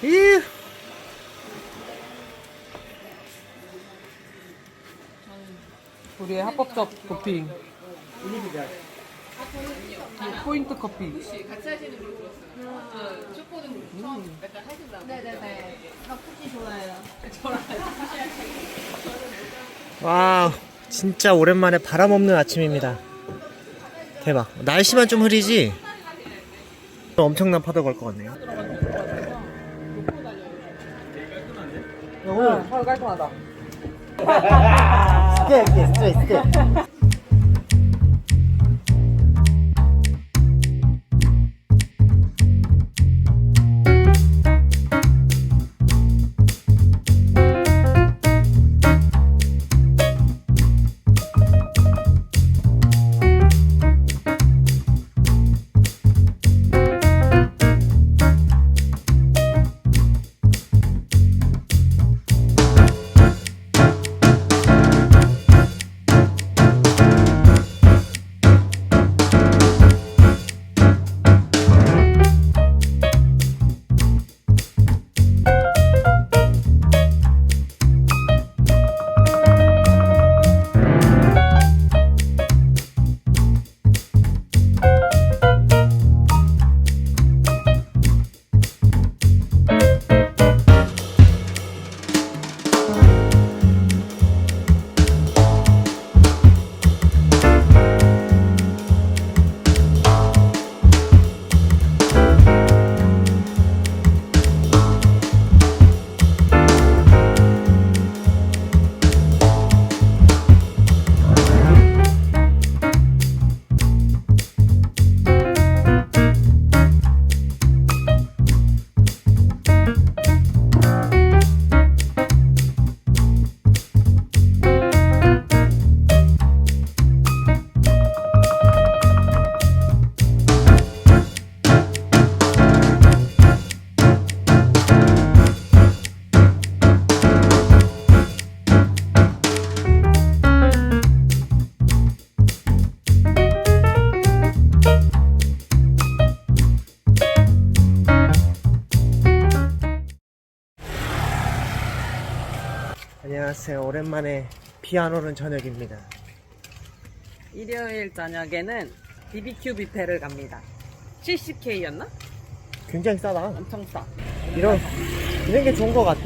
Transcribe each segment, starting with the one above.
이 우리의 합법적 도핑. 포인트 커피. 같이 하시는 걸 들었어요. 쇼코는 처음 약간 하신다고. 네네네. 나 쿠키 좋아해요. 와우, 진짜 오랜만에 바람 없는 아침입니다. 대박. 날씨만 좀 흐리지 엄청난 파도 걸 것 같네요. 오늘 하루 깔끔하다. 스텝. 안녕하세요. 오랜만에 비 안 오는 저녁입니다. 일요일 저녁에는 BBQ 뷔페를 갑니다. 70K였나? 굉장히 싸다. 엄청 싸. 이런 게 좋은 것 같아.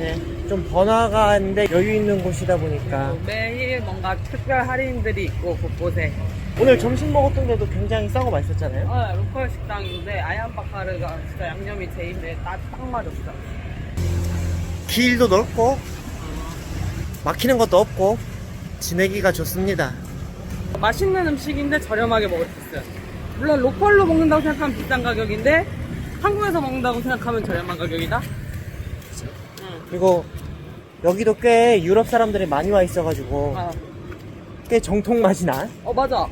좀 번화가인데 여유 있는 곳이다 보니까. 매일 뭔가 특별 할인들이 있고 곳곳에. 오늘 점심 먹었던 데도 굉장히 싸고 맛있었잖아요. 로컬 식당인데 아얀바카르가 진짜 양념이 제인데 딱 맞았어. 길도 넓고 막히는 것도 없고 지내기가 좋습니다. 맛있는 음식인데 저렴하게 먹을 수 있어요. 물론 로컬로 먹는다고 생각하면 비싼 가격인데 한국에서 먹는다고 생각하면 저렴한 가격이다. 그리고 여기도 꽤 유럽 사람들이 많이 와 있어가지고 꽤 정통 맛이 나. 맞아.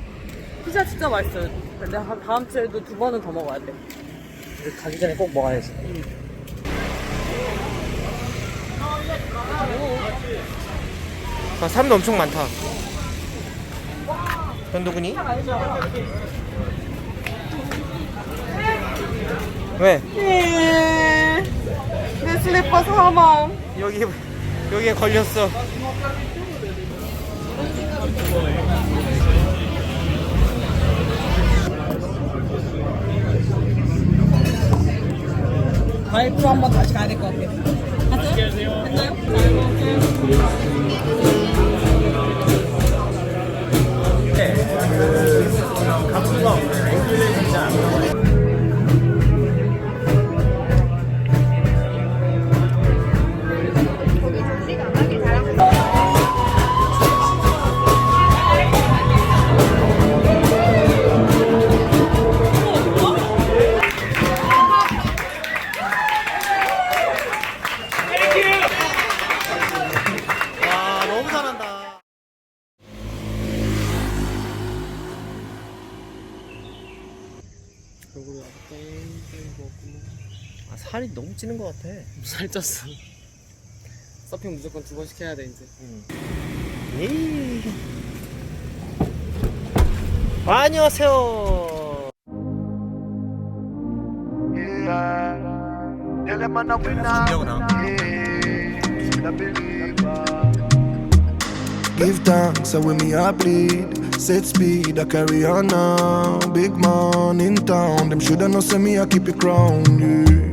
피자 진짜 맛있어요. 근데 다음 주에도 2번은 더 먹어야 돼. 가기 전에 꼭 먹어야지. 사람도 엄청 많다. 넌 누구니? 왜? 내 슬리퍼 사망. 여기에 걸렸어. 바이크로 한번 다시 가야 될 것 같아. 갔어요? 됐나요? 잘 먹을게요. 와, 너무 잘한다. 살이 너무 찌는 것 같아. 살쪘어. 서핑 무조건 2번씩 해야 돼 이제. 안녕하세요. 준비하고 나와. Give thanks, so when me I bleed. Set speed, I carry on now. Big man in town, them shoulda know say me I keep it crown. Yeah.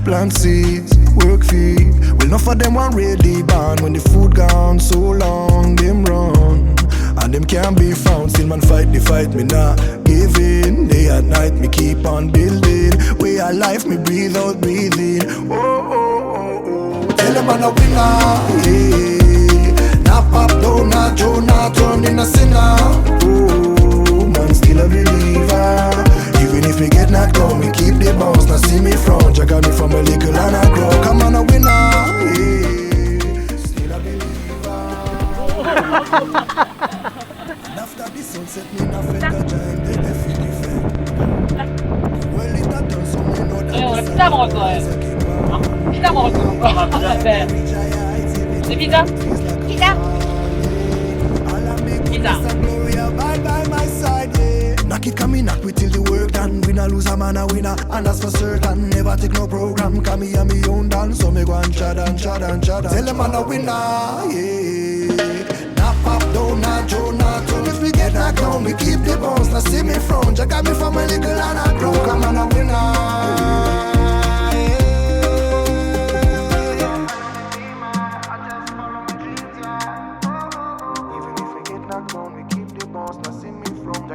Plant seeds, work feed. Well, enough of them want ready band. When the food gone so long, them run. And them can't be found. Still man fight the fight, me not give in. Day and night, me keep on building. Way of life, me breathe out, breathe in. Oh, oh, oh, oh. Tell them I'm a winner, yeah. Not pop down, not Joe, not turn in a sinner. Oh, man, still a believer. Even if me get knocked down, me keep the bounce. Now see me front, you got me from a little and I grow. Come on, a winner, yeah. Still a believer. And after the sunset, me not fed the giant, they left in the fed. Well, it that done, so me know that 오늘 피자 먹을 거예요. 피자 먹을 거예요. 네. 네, 피자? 피자? 피자. Knock it, come in, knock we till the work done. Winner, lose a man, a winner, and that's for certain. Never take no program, come me and me own dance. So me go and chad and chad and chad. Tell them I'm a winner, yeah. Not pop down, not Joe, not Tom. If we get knocked down, we keep the bounce. Now see me front, you got me from a little and I grow. Come on, a winner.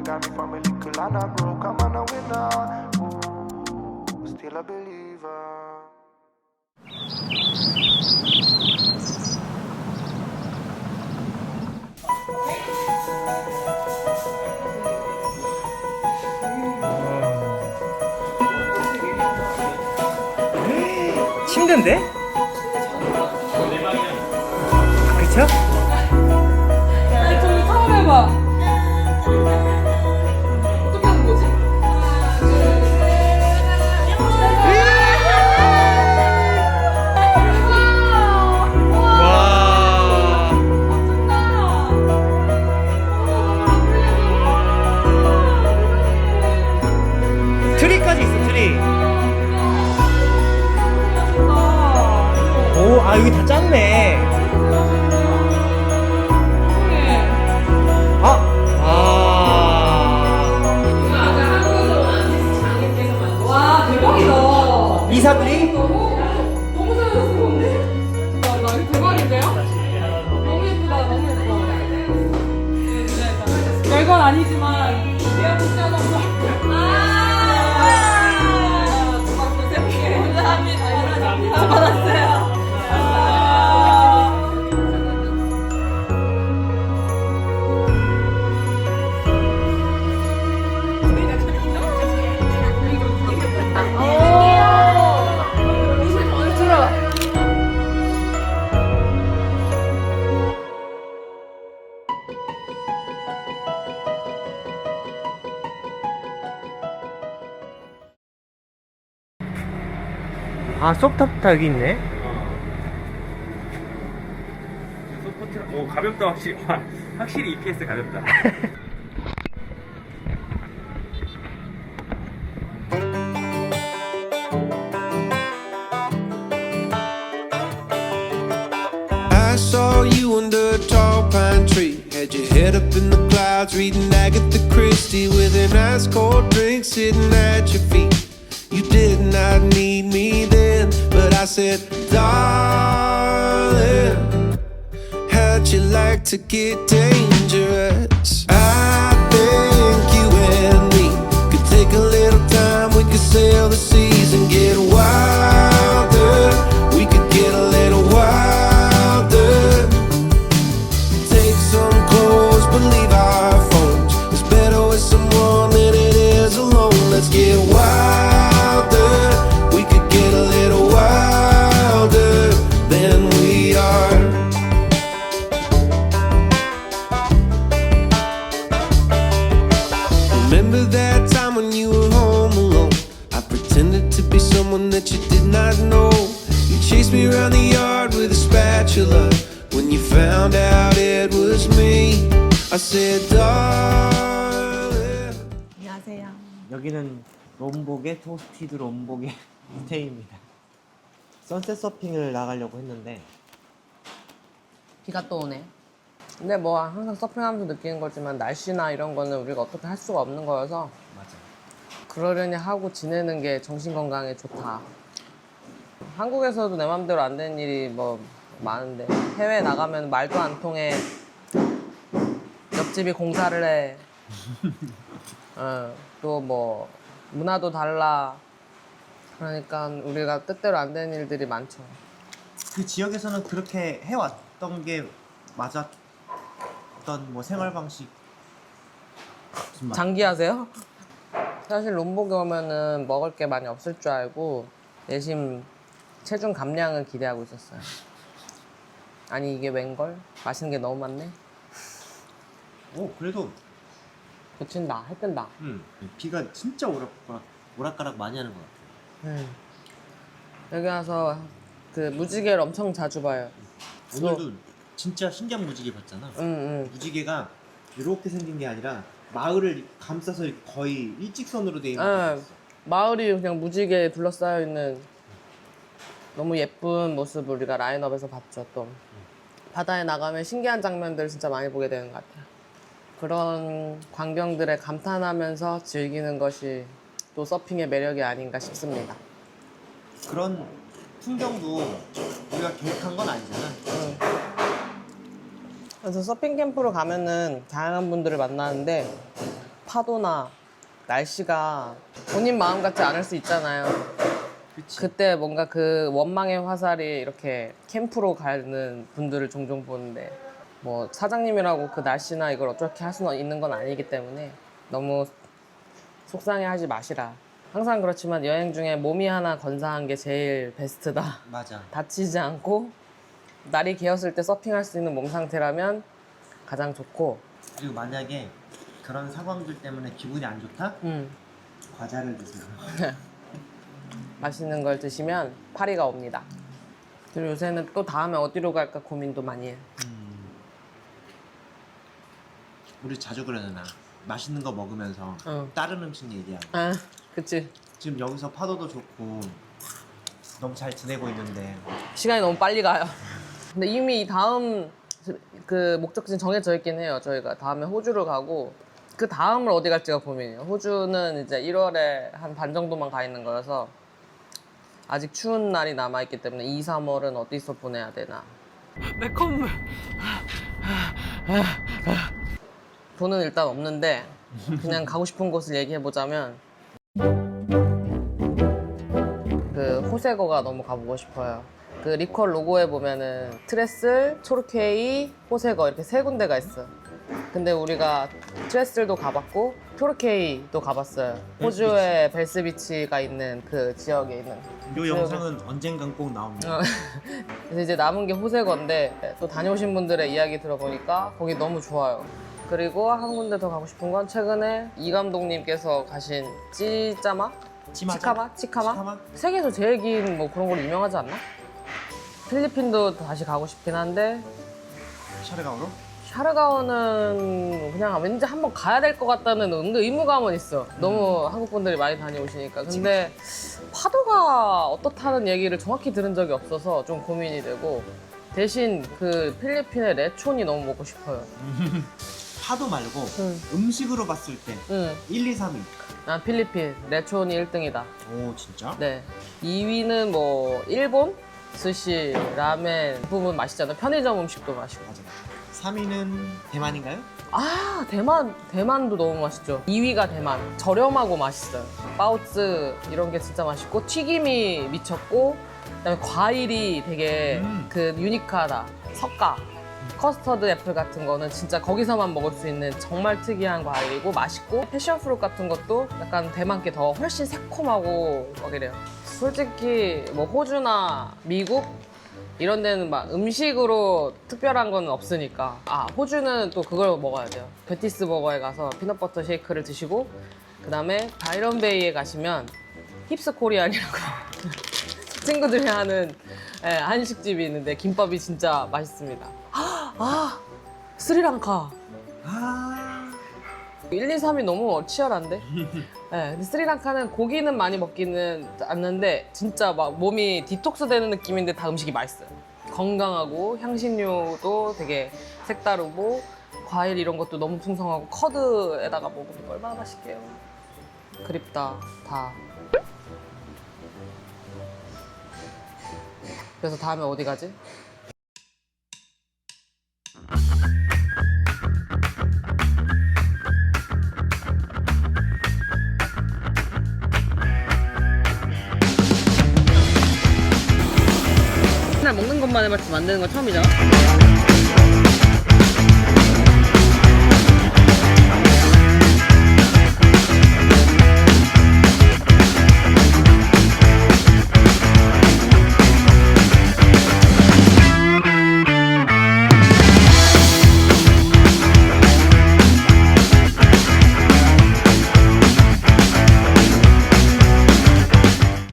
Got me from a little and I broke. I'm on a winner. Ooh, still a believer. 침대인데? 그쵸? 저기 처음 해봐. 어떻게 하는 거지? 와. 트리까지 있어, 트리. 오, 아, 여기 다 짰네. 아, 와, 대박이다. 이사들이? 너무 잘 쓰는데? 나 이거 대박인데요? 너무 예쁘다, 너무 예뻐. 별건 아니지만 내가 진짜 너무 감사합니다. 받았어요. 아, 소프트탑 여기 있네. 소프트, 오 가볍다 확실히. 확실히 EPS 가볍다. I saw you under a tall pine tree. Had your head up in the clouds, reading Agatha Christie with an ice cold drink sitting at your feet. You did not need me then, but I said, darling, how'd you like to get dangerous? I think you and me could take a little time. We could sail the seas and get wilder. We could get a little wilder. Take some clothes, but leave our phones. It's better with someone than it is alone. Let's get wilder. We could get a little wilder than we are. Remember that time when you were home alone? I pretended to be someone that you did not know. You chased me around the yard with a spatula. When you found out it was me, I said, darling. 안녕하세요. 여기는 롬복의 토스티드 롬복의 스테이입니다. 선셋 서핑을 나가려고 했는데 비가 또 오네. 근데 뭐 항상 서핑하면서 느끼는 거지만 날씨나 이런 거는 우리가 어떻게 할 수가 없는 거여서 맞아. 그러려니 하고 지내는 게 정신 건강에 좋다. 한국에서도 내 맘대로 안 되는 일이 뭐 많은데 해외 나가면 말도 안 통해. 옆집이 공사를 해. 또 뭐 문화도 달라. 그러니까 우리가 뜻대로 안 되는 일들이 많죠. 그 지역에서는 그렇게 해왔던 게 맞았던 뭐 생활 방식. 무슨 말? 장기하세요? 사실 롬복에 오면은 먹을 게 많이 없을 줄 알고 내심 체중 감량을 기대하고 있었어요. 아니 이게 웬걸? 맛있는 게 너무 많네. 오 그래도 고친다, 해 뜬다. 비가 진짜 오락가락 많이 하는 것 같아. 여기 와서 그 무지개를 엄청 자주 봐요. 오늘도 진짜 신기한 무지개 봤잖아. 무지개가 이렇게 생긴 게 아니라 마을을 감싸서 거의 일직선으로 돼 있는 거 있어. 마을이 그냥 무지개에 둘러싸여 있는 너무 예쁜 모습을 우리가 라인업에서 봤죠. 또 바다에 나가면 신기한 장면들을 진짜 많이 보게 되는 것 같아요. 그런 광경들에 감탄하면서 즐기는 것이 또 서핑의 매력이 아닌가 싶습니다. 그런 풍경도 우리가 계획한 건 아니잖아. 그래서 서핑 캠프로 가면은 다양한 분들을 만나는데 파도나 날씨가 본인 마음 같지 않을 수 있잖아요. 그치. 그때 뭔가 그 원망의 화살이 이렇게 캠프로 가는 분들을 종종 보는데 뭐 사장님이라고 그 날씨나 이걸 어떻게 할 수는 있는 건 아니기 때문에 너무 속상해하지 마시라. 항상 그렇지만 여행 중에 몸이 하나 건사한 게 제일 베스트다. 맞아. 다치지 않고 날이 개었을 때 서핑할 수 있는 몸 상태라면 가장 좋고. 그리고 만약에 그런 상황들 때문에 기분이 안 좋다? 과자를 드세요. 맛있는 걸 드시면 파리가 옵니다. 그리고 요새는 또 다음에 어디로 갈까 고민도 많이 해요. 우리 자주 그러잖아. 맛있는 거 먹으면서 응. 다른 음식 얘기하고. 아, 그치. 지금 여기서 파도도 좋고 너무 잘 지내고 있는데 시간이 너무 빨리 가요. 근데 이미 다음 그 목적지는 정해져 있긴 해요. 저희가 다음에 호주를 가고 그 다음을 어디 갈지가 고민이에요. 호주는 이제 1월에 한 반 정도만 가 있는 거여서 아직 추운 날이 남아있기 때문에 2, 3월은 어디서 보내야 되나. 매콤물. 돈은 일단 없는데 그냥 가고 싶은 곳을 얘기해보자면 그 호세거가 너무 가보고 싶어요. 그 리퀄 로고에 보면은 트레슬, 초르케이, 호세거 이렇게 세 군데가 있어. 근데 우리가 트레슬도 가봤고 토르케이도 가봤어요. 호주의 벨스비치가 있는 그 지역에 있는. 이 영상은 언젠간 꼭 나옵니다. 그래서 이제 남은 게 호세거인데 또 다녀오신 분들의 이야기 들어보니까 거기 너무 좋아요. 그리고 한 군데 더 가고 싶은 건 최근에 이 감독님께서 가신 찌짜마? 치카마? 세계에서 제일 긴 뭐 그런 걸로 유명하지 않나? 필리핀도 다시 가고 싶긴 한데 샤르가우로? 샤르가오는 그냥 왠지 한번 가야 될 것 같다는 은근 의무감은 있어. 너무 한국 분들이 많이 다녀오시니까. 근데 파도가 어떻다는 얘기를 정확히 들은 적이 없어서 좀 고민이 되고 대신 그 필리핀의 레촌이 너무 먹고 싶어요. 파도 말고 음식으로 봤을 때 1, 2, 3위. 난 필리핀 레촌이 1등이다. 오 진짜? 네. 2위는 뭐 일본 스시, 라멘 부분 맛있잖아. 편의점 음식도 맛있고. 맞아. 3위는 대만인가요? 아, 대만도 너무 맛있죠. 2위가 대만. 저렴하고 맛있어요. 바오츠 이런 게 진짜 맛있고 튀김이 미쳤고 그다음에 과일이 되게 그 유니크하다. 석가, 커스터드 애플 같은 거는 진짜 거기서만 먹을 수 있는 정말 특이한 과일이고 맛있고 패션 프루트 같은 것도 약간 대만 게 더 훨씬 새콤하고 막 이래요. 솔직히 뭐 호주나 미국 이런 데는 막 음식으로 특별한 건 없으니까. 아, 호주는 또 그걸 먹어야 돼요. 베티스 버거에 가서 피넛버터 쉐이크를 드시고 그 다음에 바이런베이에 가시면 힙스 코리안이라고 친구들이 하는 한식집이 있는데 김밥이 진짜 맛있습니다. 아, 스리랑카. 아 1, 2, 3이 너무 치열한데? 네, 근데 스리랑카는 고기는 많이 먹기는 않는데 진짜 막 몸이 디톡스 되는 느낌인데 다 음식이 맛있어요. 건강하고 향신료도 되게 색다르고 과일 이런 것도 너무 풍성하고 커드에다가 먹으면 얼마나 맛있게요. 그립다 다. 그래서 다음에 어디 가지? 맨날 먹는 것만 해봤지 만드는 건 처음이잖아.